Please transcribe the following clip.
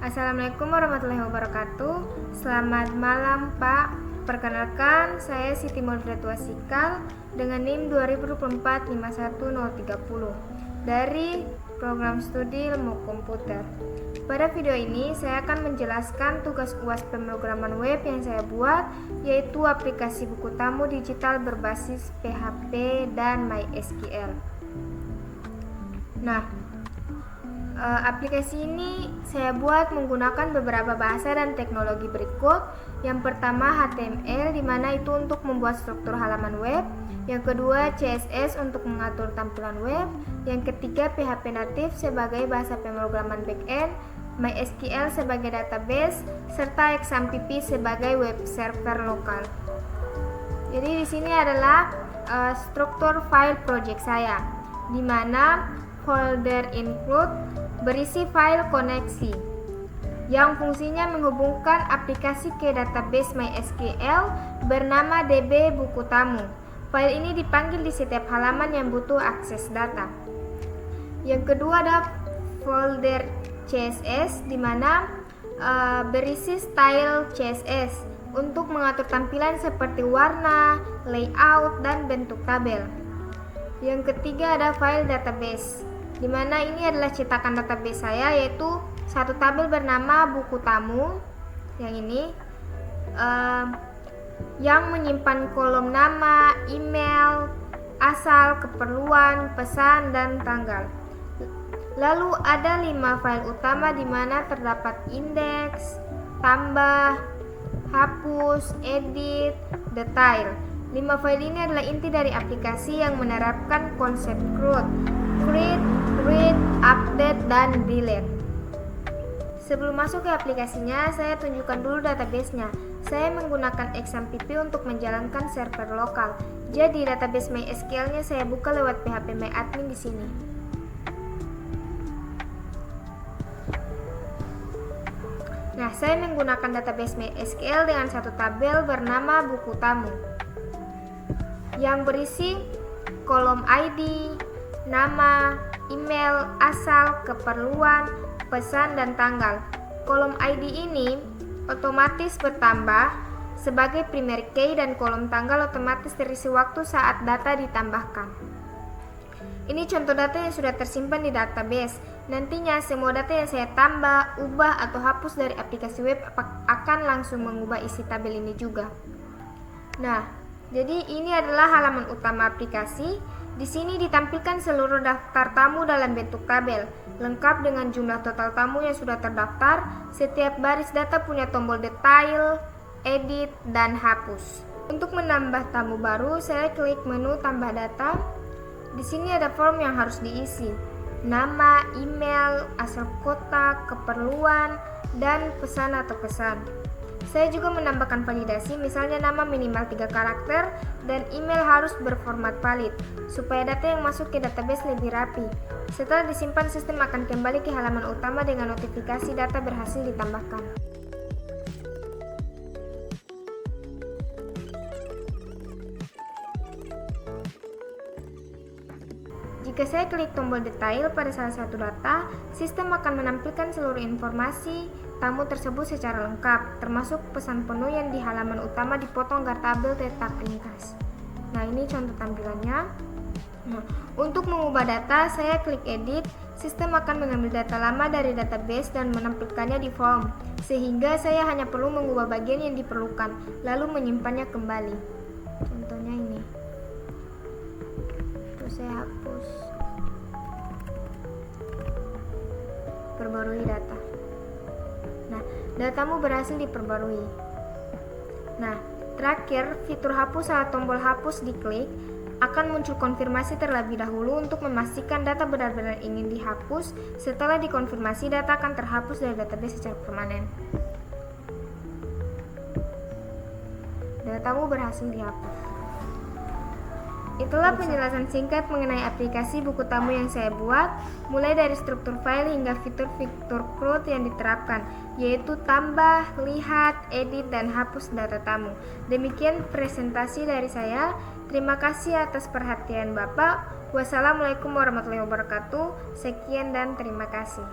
Assalamualaikum warahmatullahi wabarakatuh. Selamat malam Pak. Perkenalkan, saya Siti Maulida Wasikal dengan NIM 2024-51030 dari program studi ilmu komputer. Pada video ini saya akan menjelaskan tugas UAS pemrograman web yang saya buat, yaitu aplikasi buku tamu digital berbasis PHP dan MySQL. Aplikasi ini saya buat menggunakan beberapa bahasa dan teknologi berikut. Yang pertama HTML, di mana itu untuk membuat struktur halaman web. Yang kedua CSS untuk mengatur tampilan web. Yang ketiga PHP natif sebagai bahasa pemrograman backend, MySQL sebagai database, serta XAMPP sebagai web server lokal. Jadi di sini adalah struktur file project saya, di mana folder include berisi file koneksi yang fungsinya menghubungkan aplikasi ke database MySQL bernama DB buku tamu. File ini dipanggil di setiap halaman yang butuh akses data. Yang kedua ada folder CSS, di mana berisi style CSS untuk mengatur tampilan seperti warna, layout, dan bentuk tabel. Yang ketiga ada file database, di mana ini adalah cetakan database saya, yaitu satu tabel bernama buku tamu yang ini yang menyimpan kolom nama, email, asal, keperluan, pesan, dan tanggal. Lalu ada 5 file utama, di mana terdapat indeks, tambah, hapus, edit, detail. 5 file ini adalah inti dari aplikasi yang menerapkan konsep CRUD, create, read, update, dan delete. Sebelum masuk ke aplikasinya, saya tunjukkan dulu databasenya. Saya menggunakan XAMPP untuk menjalankan server lokal. Jadi database MySQL-nya saya buka lewat PHP MyAdmin di sini. Nah, saya menggunakan database MySQL dengan satu tabel bernama buku tamu yang berisi kolom ID, nama, email, asal, keperluan, pesan, dan tanggal. Kolom ID ini otomatis bertambah sebagai primary key dan kolom tanggal otomatis terisi waktu saat data ditambahkan. Ini contoh data yang sudah tersimpan di database. Nantinya semua data yang saya tambah, ubah, atau hapus dari aplikasi web akan langsung mengubah isi tabel ini juga. Nah, jadi ini adalah halaman utama aplikasi. Di sini ditampilkan seluruh daftar tamu dalam bentuk tabel, lengkap dengan jumlah total tamu yang sudah terdaftar. Setiap baris data punya tombol detail, edit, dan hapus. Untuk menambah tamu baru, saya klik menu tambah data. Di sini ada form yang harus diisi: nama, email, asal kota, keperluan, dan pesan atau kesan. Saya juga menambahkan validasi, misalnya nama minimal 3 karakter dan email harus berformat valid, supaya data yang masuk ke database lebih rapi. Setelah disimpan, sistem akan kembali ke halaman utama dengan notifikasi data berhasil ditambahkan. Jika saya klik tombol detail pada salah satu data, sistem akan menampilkan seluruh informasi tamu tersebut secara lengkap, termasuk pesan penuh yang di halaman utama dipotong agar tabel tetap ringkas. Nah, ini contoh tampilannya. Nah, untuk mengubah data, saya klik edit. Sistem akan mengambil data lama dari database dan menampilkannya di form, sehingga saya hanya perlu mengubah bagian yang diperlukan, lalu menyimpannya kembali. Contohnya ini. Terus saya hapus. Perbarui data. Nah, datamu berhasil diperbarui. Nah, terakhir, fitur hapus saat tombol hapus diklik, akan muncul konfirmasi terlebih dahulu untuk memastikan data benar-benar ingin dihapus. Setelah dikonfirmasi, data akan terhapus dari database secara permanen. Datamu berhasil dihapus. Itulah penjelasan singkat mengenai aplikasi buku tamu yang saya buat, mulai dari struktur file hingga fitur-fitur CRUD yang diterapkan, yaitu tambah, lihat, edit, dan hapus data tamu. Demikian presentasi dari saya. Terima kasih atas perhatian Bapak. Wassalamualaikum warahmatullahi wabarakatuh. Sekian dan terima kasih.